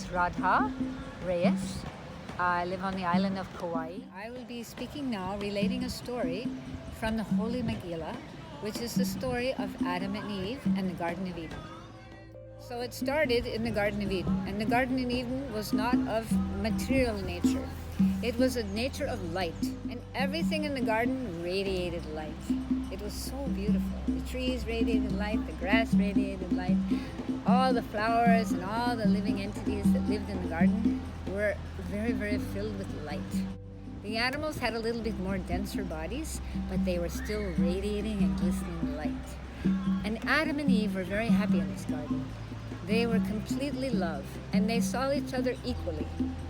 is Radha Reyes. I live on the island of Kauai. I will be speaking now, relating a story from the Holy Megillah, which is the story of Adam and Eve and the Garden of Eden. So it started in the Garden of Eden, and the Garden of Eden was not of material nature. It was a nature of light, and everything in the garden radiated light. It was so beautiful. The trees radiated light, the grass radiated light, all the flowers and all the living entities that lived in the garden were very, very filled with light. The animals had a little bit more denser bodies, but they were still radiating and glistening light. And Adam and Eve were very happy in this garden. They were completely love, and they saw each other equally.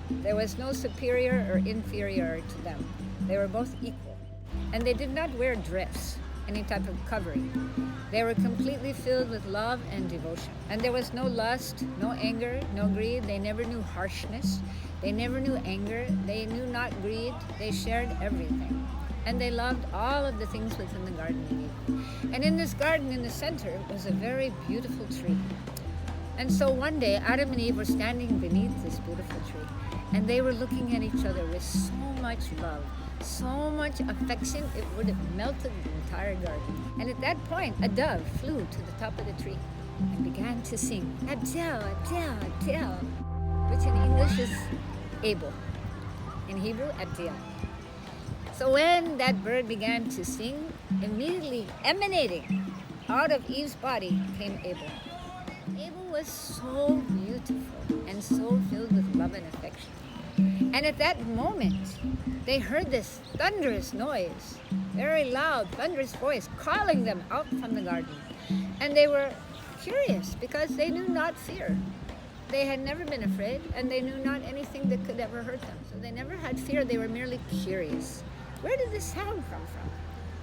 There was no superior or inferior to them. They were both equal. And they did not wear dress, any type of covering. They were completely filled with love and devotion. And there was no lust, no anger, no greed. They never knew harshness. They never knew anger. They knew not greed. They shared everything. And they loved all of the things within the Garden of Eden. And in this garden, in the center, was a very beautiful tree. And so one day, Adam and Eve were standing beneath this beautiful tree, and they were looking at each other with so much love, so much affection, it would have melted the entire garden. And at that point, a dove flew to the top of the tree and began to sing, Abdel, Abdel, Abdel, which in English is Abel. In Hebrew, Abdel. So when that bird began to sing, immediately emanating out of Eve's body came Abel. Abel was so beautiful and so filled with love and affection. And at that moment, they heard this thunderous noise, very loud, thunderous voice calling them out from the garden. And they were curious because they knew not fear. They had never been afraid, and they knew not anything that could ever hurt them. So they never had fear, they were merely curious. Where did this sound come from?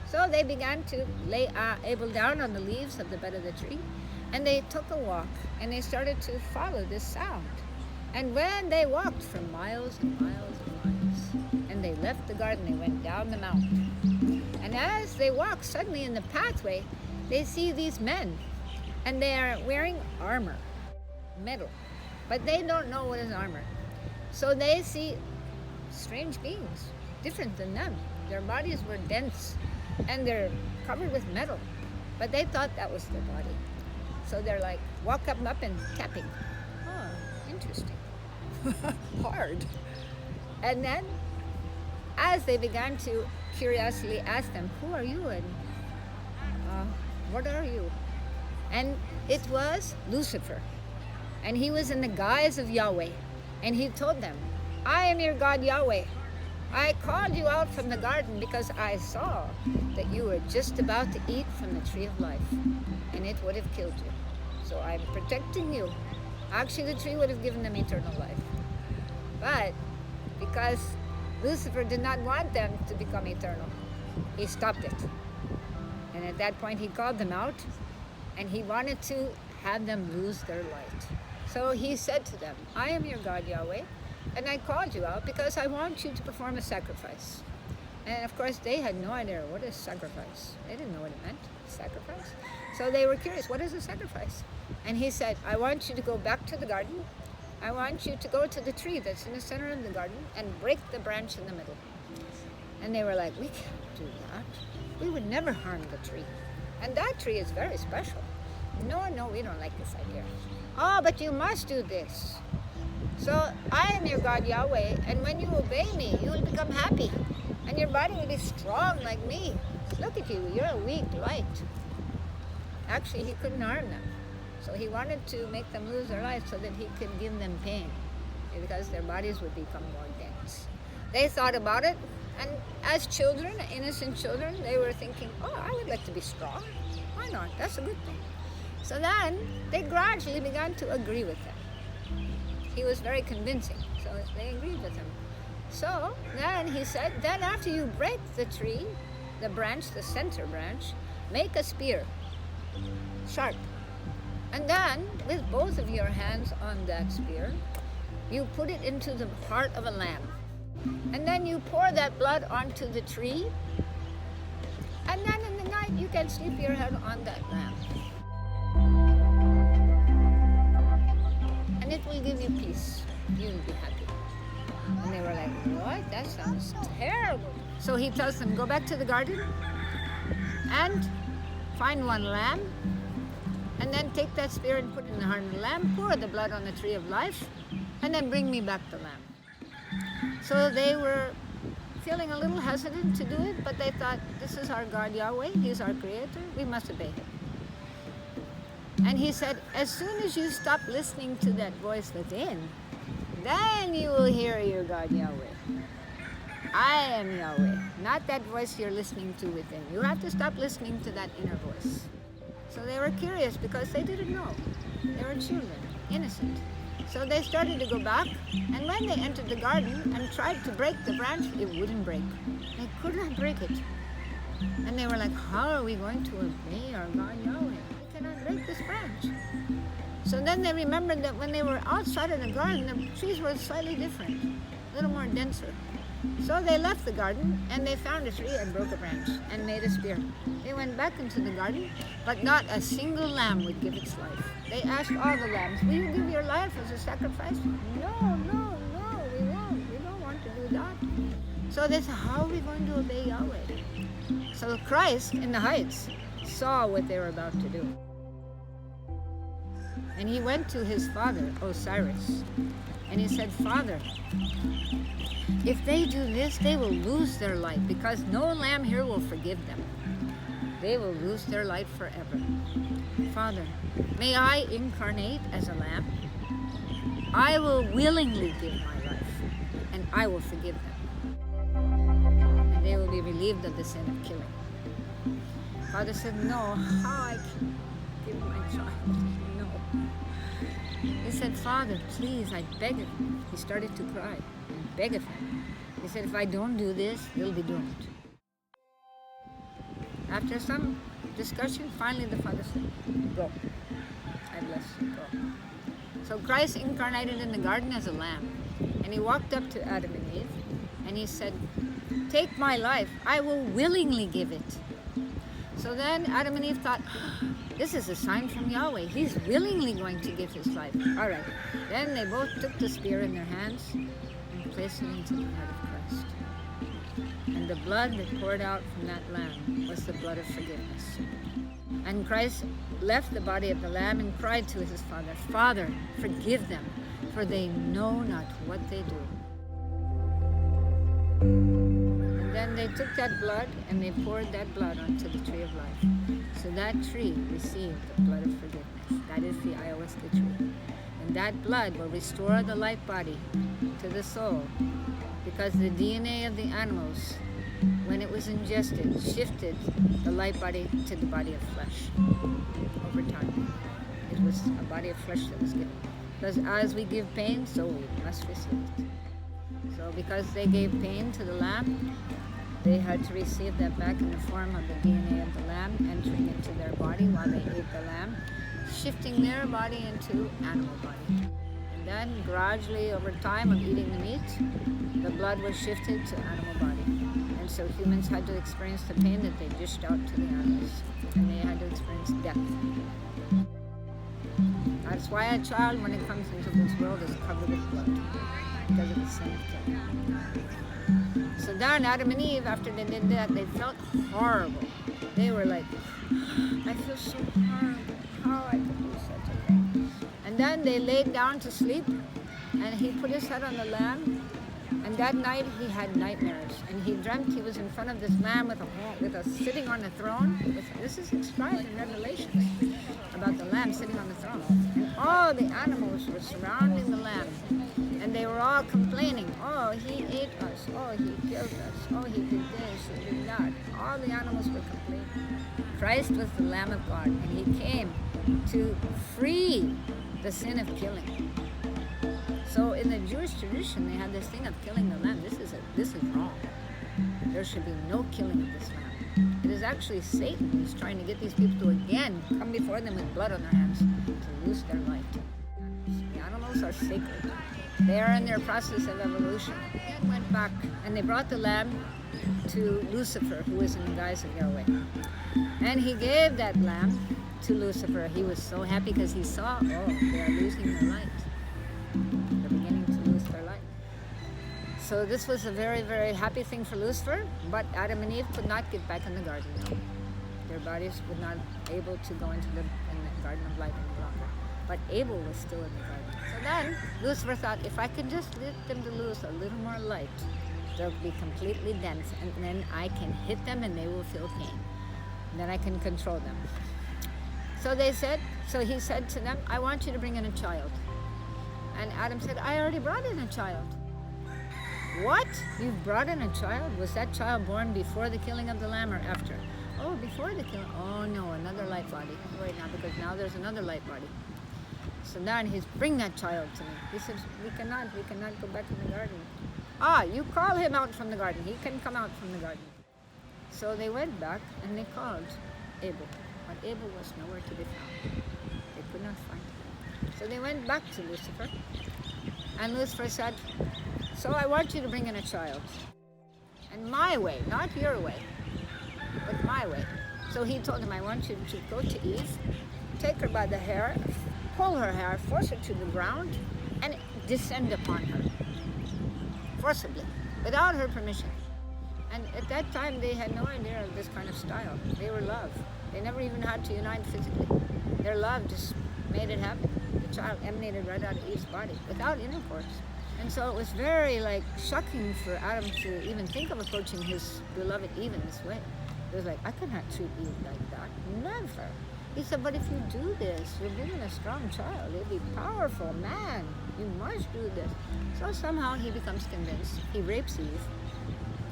So they began to lay Abel down on the leaves of the bed of the tree, and they took a walk, and they started to follow this sound. And when they walked for miles and miles and miles, and they left the garden, they went down the mountain. And as they walk, suddenly in the pathway, they see these men, and they are wearing armor, metal, but they don't know what is armor. So they see strange beings, different than them. Their bodies were dense, and they're covered with metal, but they thought that was their body. So they're like, walk up and tapping. Oh, interesting. Hard. And then, as they began to curiously ask them, who are you and what are you? And it was Lucifer. And he was in the guise of Yahweh. And he told them, I am your God Yahweh. I called you out from the garden because I saw that you were just about to eat from the tree of life, and it would have killed you. So I'm protecting you. Actually, the tree would have given them eternal life. But because Lucifer did not want them to become eternal, he stopped it. And at that point, he called them out, and he wanted to have them lose their light. So he said to them, I am your God Yahweh, and I called you out because I want you to perform a sacrifice. And of course, they had no idea what is sacrifice. They didn't know what it meant, sacrifice. So they were curious, what is a sacrifice? And he said, I want you to go back to the garden. I want you to go to the tree that's in the center of the garden and break the branch in the middle. And they were like, we can't do that. We would never harm the tree. And that tree is very special. No, we don't like this idea. Oh, but you must do this. So I am your God Yahweh, and when you obey me, you will become happy, and your body will be strong like me. Look at you, you're a weak light. Actually, he couldn't harm them. So he wanted to make them lose their life so that he could give them pain, because their bodies would become more dense. They thought about it, and as children, innocent children, they were thinking, oh, I would like to be strong. Why not? That's a good thing. So then they gradually began to agree with him. He was very convincing, so they agreed with him. So then he said, then after you break the tree, the branch, the center branch, make a spear, sharp. And then, with both of your hands on that spear, you put it into the heart of a lamb. And then you pour that blood onto the tree, and then in the night you can sleep your head on that lamb. And it will give you peace. You'll be happy. And they were like, what? That sounds terrible. So he tells them, go back to the garden and find one lamb, and then take that spear and put it in the heart of the lamb, pour the blood on the tree of life, and then bring me back the lamb. So they were feeling a little hesitant to do it, but they thought, this is our God Yahweh, He's our creator, we must obey Him. And he said, as soon as you stop listening to that voice within, then you will hear your God Yahweh. I am Yahweh, not that voice you're listening to within. You have to stop listening to that inner voice. So they were curious because they didn't know. They were children, innocent. So they started to go back, and when they entered the garden and tried to break the branch, it wouldn't break. They could not break it. And they were like, how are we going to obey our God Yahweh? We cannot break this branch. So then they remembered that when they were outside of the garden, the trees were slightly different, a little more denser. So they left the garden and they found a tree and broke a branch and made a spear. They went back into the garden, but not a single lamb would give its life. They asked all the lambs, will you give your life as a sacrifice? No, we won't. We don't want to do that. So they said, how are we going to obey Yahweh? So Christ in the heights saw what they were about to do. And he went to his father, Osiris, and he said, Father, if they do this, they will lose their life, because no lamb here will forgive them. They will lose their life forever. Father, may I incarnate as a lamb? I will willingly give my life, and I will forgive them. And they will be relieved of the sin of killing. Father said, no, how I can give my child? No. He said, Father, please, I beg of you. He started to cry and beg of him. He said, if I don't do this, they'll be doomed. After some discussion, finally the father said, go. I bless you, go. So Christ incarnated in the garden as a lamb. And he walked up to Adam and Eve and he said, take my life. I will willingly give it. So then Adam and Eve thought, this is a sign from Yahweh. He's willingly going to give his life. All right. Then they both took the spear in their hands and placed it into the heart of Christ. And the blood that poured out from that lamb was the blood of forgiveness. And Christ left the body of the lamb and cried to his Father, Father, forgive them, for they know not what they do. Then they took that blood and they poured that blood onto the tree of life. So that tree received the blood of forgiveness. That is the ayahuasca tree. And that blood will restore the light body to the soul, because the DNA of the animals, when it was ingested, shifted the light body to the body of flesh over time. It was a body of flesh that was given. Because as we give pain, so we must receive it. So because they gave pain to the lamb, they had to receive that back in the form of the DNA of the lamb entering into their body while they ate the lamb, shifting their body into animal body. And then gradually over time of eating the meat, the blood was shifted to animal body. And so humans had to experience the pain that they dished out to the animals. And they had to experience death. That's why a child, when it comes into this world, is covered with blood, because of the sin of killing. So then Adam and Eve, after they did that, they felt horrible. They were like, I feel so horrible. How I could do such a thing. And then they laid down to sleep, and he put his head on the lamb, and that night he had nightmares. And he dreamt he was in front of this lamb with a sitting on a throne. This is described in Revelation about the lamb sitting on the throne. And all the animals were surrounding the lamb. And they were all complaining, oh, he ate us, oh, he killed us, oh, he did this, he did that. All the animals were complaining. Christ was the Lamb of God, and he came to free the sin of killing. So in the Jewish tradition, they had this thing of killing the lamb. This is wrong. There should be no killing of this lamb. It is actually Satan who's trying to get these people to again come before them with blood on their hands to lose their life. The animals are sacred. They are in their process of evolution. And went back, and they brought the lamb to Lucifer, who was in the guise of Yahweh. And he gave that lamb to Lucifer. He was so happy because he saw, oh, they are losing their light. So this was a very, very happy thing for Lucifer, but Adam and Eve could not get back in the garden now. Their bodies were not able to go into the garden of light any longer. But Abel was still in the garden. So then Lucifer thought, if I can just let them to lose a little more light, they'll be completely dense, and then I can hit them and they will feel pain. And then I can control them. So he said to them, I want you to bring in a child. And Adam said, I already brought in a child. What? You've brought in a child? Was that child born before the killing of the lamb or after? Oh, before the killing. Oh no, another light body. Right now, because now there's another light body. So then he's, bring that child to me. He says, we cannot go back in the garden. You call him out from the garden. He can come out from the garden. So they went back and they called Abel. But Abel was nowhere to be found. They could not find him. So they went back to Lucifer. And Lucifer said, so I want you to bring in a child. And my way, not your way, but my way. So he told him, I want you to go to Eve, take her by the hair, pull her hair, force her to the ground, and descend upon her. Forcibly, without her permission. And at that time, they had no idea of this kind of style. They were love. They never even had to unite physically. Their love just made it happen. The child emanated right out of Eve's body, without intercourse. And so it was very shocking for Adam to even think of approaching his beloved Eve in this way. It was like, I could not treat Eve like that. Never. He said, but if you do this, you're bringing a strong child. You'll be powerful, man. You must do this. So somehow he becomes convinced. He rapes Eve.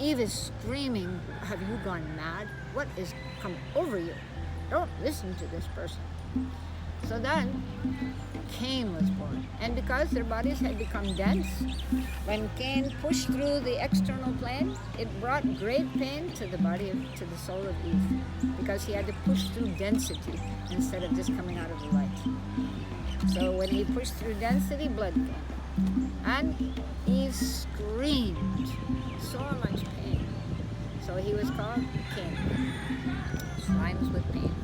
Eve is screaming, have you gone mad? What is come over you? Don't listen to this person. So then Cain was born. And because their bodies had become dense, when Cain pushed through the external plane, it brought great pain to the soul of Eve, because he had to push through density instead of just coming out of the light. So when he pushed through density, blood came. And Eve screamed so much pain. So he was called Cain, which rhymes with pain.